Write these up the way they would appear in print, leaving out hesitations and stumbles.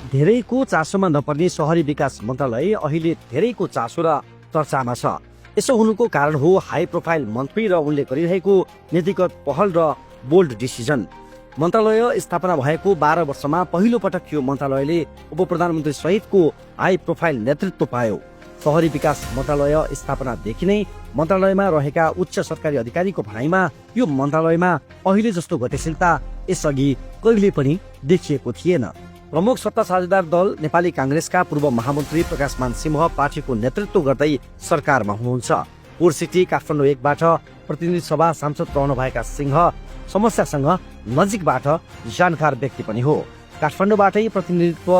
धेरैको चासोमा नपर्ने शहरी विकास मन्त्रालय अहिले धेरैको चासो र चर्चामा छ। यसो हुनुको कारण हो हाई प्रोफाइल मन्त्री र उनले गरिरहेको नीतिगत पहल र बोल्ड डिसिजन। मन्त्रालय स्थापना भएको 12 वर्षमा पहिलो पटक यो मन्त्रालयले उप प्रधानमन्त्री सहितको हाई प्रोफाइल नेतृत्व पायो। शहरी विकास मन्त्रालय स्थापनादेखि नै मन्त्रालयमा रहेका उच्च सरकारी अधिकारीको भनाइमा यो मन्त्रालयमा अहिले जस्तो गतिशीलता यसअघि कहिले पनि देखिएको थिएन। प्रमुख सत्ता साझेदार दल नेपाली कांग्रेसका पूर्व महामन्त्री प्रकाशमान सिंह पार्टीको नेतृत्व गर्दै सरकारमा हुनुहुन्छ। पुर सिटी काठमाडौँ 1 बाट प्रतिनिधि सभा सांसद रहनुभएका सिंह समस्यासँग नजिकबाट जानकार व्यक्ति पनि हो। काठमाडौँबाटै प्रतिनिधित्व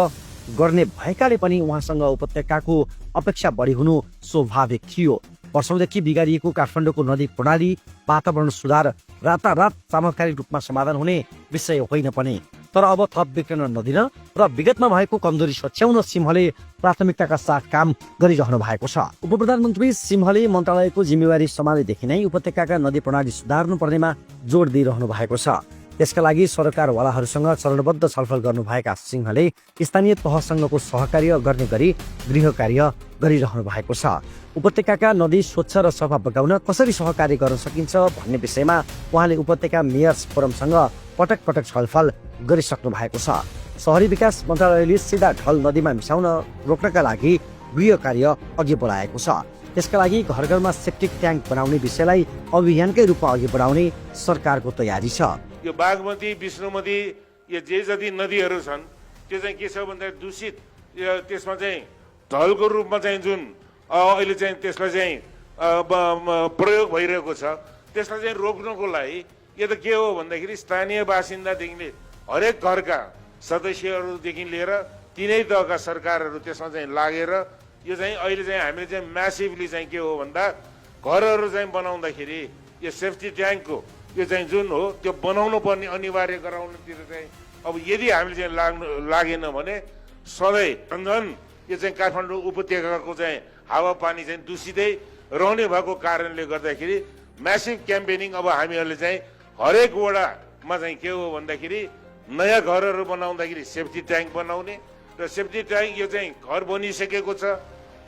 गर्ने भएकाले पनि उहाँसँग उपत्यकाको अपेक्षा बढी हुनु स्वाभाविक थियो। वर्षौंदेखि बिगारिएको काठमाडौँको नदी प्रणाली वातावरण सुधार रातारात चमत्कारिक रूपमा समाधान हुने विषय होइन पनि, तर अब थप बिग्रन नदिन र विगतमा भएको कमजोरी सच्याउन सिंहले प्राथमिकताका साथ काम गरिरहनु भएको छ। उप प्रधानमन्त्री सिंहले मन्त्रालयको जिम्मेवारी सम्हालेदेखि नै उपत्यकाका नदी प्रणाली सुधार्नु पर्नेमा जोड दिइरहनु भएको छ। त्यसका लागि सरकारवालाहरूसँग चरणबद्ध छलफल गर्नुभएका सिंहले स्थानीय तहसँगको सहकार्य गर्ने गरी गृह कार्य गरिरहनु भएको छ। उपत्यकाका नदी स्वच्छ र सफा बगाउन कसरी सहकार्य गर्न सकिन्छ भन्ने विषयमा उहाँले उपत्यका मेयर्स फोरमसँग पटक पटक छलफल गरिसक्नु भएको छ। शहरी विकास मन्त्रालयले सिधा ढल नदीमा मिसाउन रोक्नका लागि गृह कार्य अघि बढाएको छ। त्यसका लागि घर घरमा सेप्टिक ट्याङ्क बनाउने विषयलाई अभियानकै रूपमा अघि बढाउने सरकारको तयारी छ। यो बागमती विष्णुमती यो जे जति नदीहरू छन् त्यो चाहिँ के छ भन्दा दूषित, त्यसमा चाहिँ ढलको रूपमा चाहिँ जुन अहिले चाहिँ त्यसलाई चाहिँ प्रयोग भइरहेको छ, त्यसलाई चाहिँ रोक्नको लागि यो त के हो भन्दाखेरि स्थानीय बासिन्दादेखि हरेक घरका सदस्यहरूदेखि लिएर तिनै तहका सरकारहरू त्यसमा चाहिँ लागेर यो चाहिँ अहिले चाहिँ हामीले चाहिँ म्यासिभली चाहिँ के हो भन्दा घरहरू चाहिँ बनाउँदाखेरि यो सेफ्टी ट्याङ्कको यो चाहिँ जुन हो त्यो बनाउनु पर्ने अनिवार्य गराउनुतिर चाहिँ अब यदि हामीले चाहिँ लागेन भने सधैँ झन् यो चाहिँ काठमाडौँ उपत्यकाको चाहिँ हावापानी चाहिँ दूषितै रहने भएको कारणले गर्दाखेरि म्यासिभ क्याम्पेनिङ अब हामीहरूले चाहिँ हरेक वडामा चाहिँ के हो भन्दाखेरि नयाँ घरहरू बनाउँदाखेरि सेफ्टी ट्याङ्क बनाउने र सेफ्टी ट्याङ्क यो चाहिँ घर बनिसकेको छ,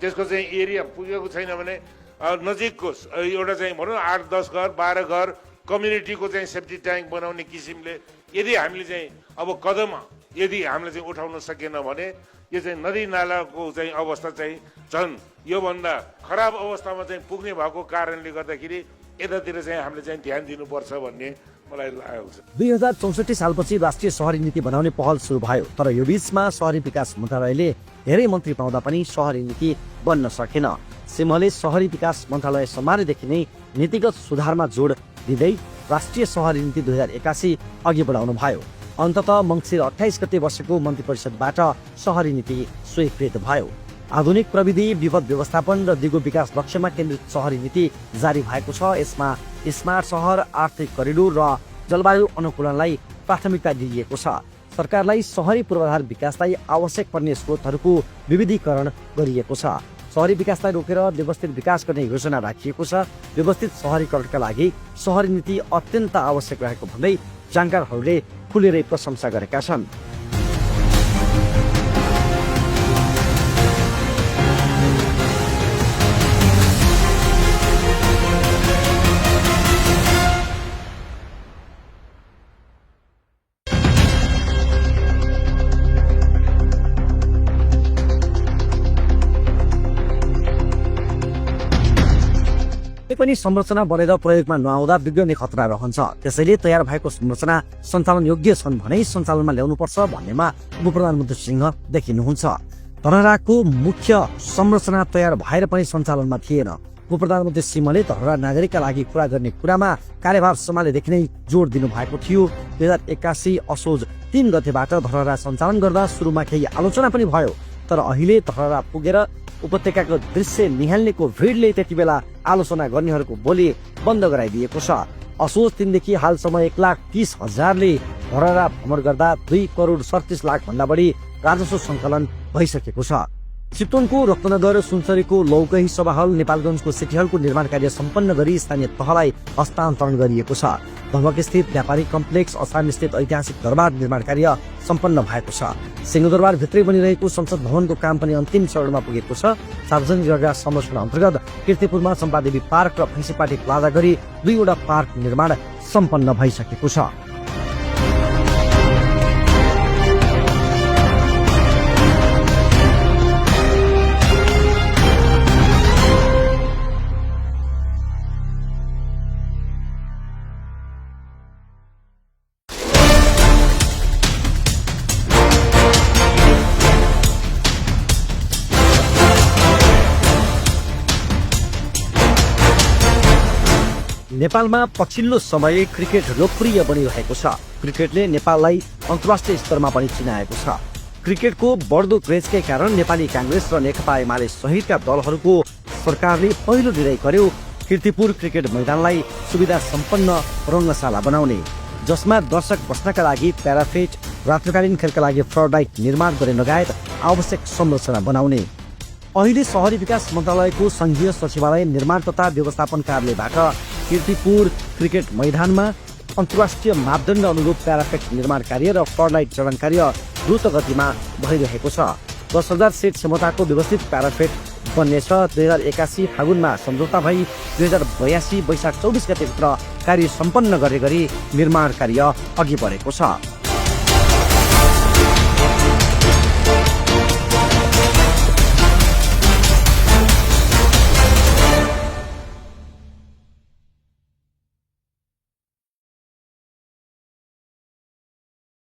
त्यसको चाहिँ एरिया पुगेको छैन भने नजिकको एउटा चाहिँ भनौँ 8-10 घर 12 घर कम्युनिटीको चाहिँ सेफ्टी ट्याङ्क बनाउने किसिमले यदि हामीले चाहिँ अब कदम यदि हामीले चाहिँ उठाउन सकेन भने यो चाहिँ नदी नालाको चाहिँ अवस्था चाहिँ झन् योभन्दा खराब अवस्थामा चाहिँ पुग्ने भएको कारणले गर्दाखेरि यतातिर चाहिँ हामीले चाहिँ ध्यान दिनुपर्छ भन्ने मलाई लागेको छ। 2064 सालपछि राष्ट्रिय शहरी नीति बनाउने पहल सुरु भयो, तर यो बीचमा शहरी विकास मन्त्रालयले धेरै मन्त्री पाउँदा पनि शहरी नीति बन्न सकेन। सिंहले शहरी विकास मन्त्रालय सम्हालेदेखि नै नीतिगत सुधारमा जोड दिँदै राष्ट्रिय शहरी नीति 2081 अघि बढाउनु भयो। अन्ततः मङ्सिर 28 गते बसेको मन्त्री परिषदबाट शहरी नीति स्वीकृत भयो। आधुनिक प्रविधि, विपद व्यवस्थापन र दिगो विकास लक्ष्यमा केन्द्रित शहरी नीति जारी भएको छ। यसमा स्मार्ट सहर, आर्थिक करिडोर र जलवायु अनुकूलनलाई प्राथमिकता दिइएको छ। सरकारलाई शहरी पूर्वाधार विकासलाई आवश्यक पर्ने स्रोतहरूको विविधीकरण गरिएको छ। शहरी विकासलाई रोकेर व्यवस्थित विकास गर्ने योजना राखिएको छ। व्यवस्थित शहरीकरणका लागि शहरी नीति अत्यन्त आवश्यक रहेको भन्दै जानकारहरूले खुलेरै प्रशंसा गरेका छन्। पनि संरचना बनेर प्रयोगमा नआउँदा बिग्रने खतरा रहन्छ। त्यसैले तयार भएको संरचना सञ्चालन योग्य छन् भने सञ्चालनमा ल्याउनुपर्छ भन्नेमा उप प्रधानमन्त्री सिंह देखिनुहुन्छ। धरहराको मुख्य संरचना तयार भएर पनि सञ्चालनमा थिएन। उप प्रधानमन्त्री सिंहले धरहरा नागरिकका लागि कुरा गर्ने कुरामा कार्यभार सम्हालेदेखि नै जोड दिनुभएको थियो। 2081 असोज 3 गतेबाट धरहरा सञ्चालन गर्दा सुरुमा केही आलोचना पनि भयो, तर अहिले धरहरा पुगेर उपत्यकाको दृश्य निहाल्नेको भिडले त्यति बेला आलोचना गर्नेहरूको बोली बन्द गराइदिएको छ। असोज 3 देखि हालसम्म 1,30,000ले धरहरा भ्रमण गर्दा 2,37,00,000 भन्दा बढी राजस्व सङ्कलन भइसकेको छ। चितवनको रत्नगर, सुनसरीको लौकही सभा हल, नेपालगञ्जको सिटी हलको निर्माण कार्य सम्पन्न गरी स्थानीय तहलाई हस्तान्तरण गरिएको छ। धमकस्थित व्यापारिक कम्प्लेक्स असामस्थित ऐतिहासिक दरबार निर्माण कार्य सम्पन्न भएको छ। सिंहदरबार भित्रै बनिरहेको संसद भवनको काम पनि अन्तिम चरणमा पुगेको छ। सार्वजनिक जग्गा संरक्षण अन्तर्गत कीर्तिपुरमा चम्पादेवी पार्क र फैँसीपाटी प्लाजा गरी 2वटा पार्क निर्माण सम्पन्न भइसकेको छ। नेपालमा पछिल्लो समय क्रिकेट लोकप्रिय बनिरहेको छ। क्रिकेटले नेपाललाई अन्तर्राष्ट्रिय स्तरमा पनि चिनाएको छ। क्रिकेटको बढ्दो क्रेजकै कारण नेपाली कांग्रेस र नेकपा एमाले सहितका दलहरूको सरकारले पहिलो निर्णय गर्यो कीर्तिपुर क्रिकेट मैदानलाई सुविधा सम्पन्न रङ्गशाला बनाउने, जसमा दर्शक बस्नका लागि प्याराफेट, रात्रिकालीन खेलका लागि फ्लड लाइट निर्माण गर्ने लगायत आवश्यक संरचना बनाउने। अहिले शहरी विकास मन्त्रालयको संघीय सचिवालय निर्माण तथा व्यवस्थापन कार्यालयबाट कीर्तिपुर क्रिकेट मैदानमा अन्तर्राष्ट्रिय मापदण्ड अनुरूप प्याराफेट निर्माण कार्य र फ्लड लाइट जडान कार्य द्रुत गतिमा भइरहेको छ। 10,000 सेट क्षमताको व्यवस्थित प्याराफेट बन्नेछ। 2081 फागुनमा सम्झौता भई 2082 वैशाख 24 गतेभित्र कार्य सम्पन्न गरे गरी निर्माण कार्य अघि बढेको छ।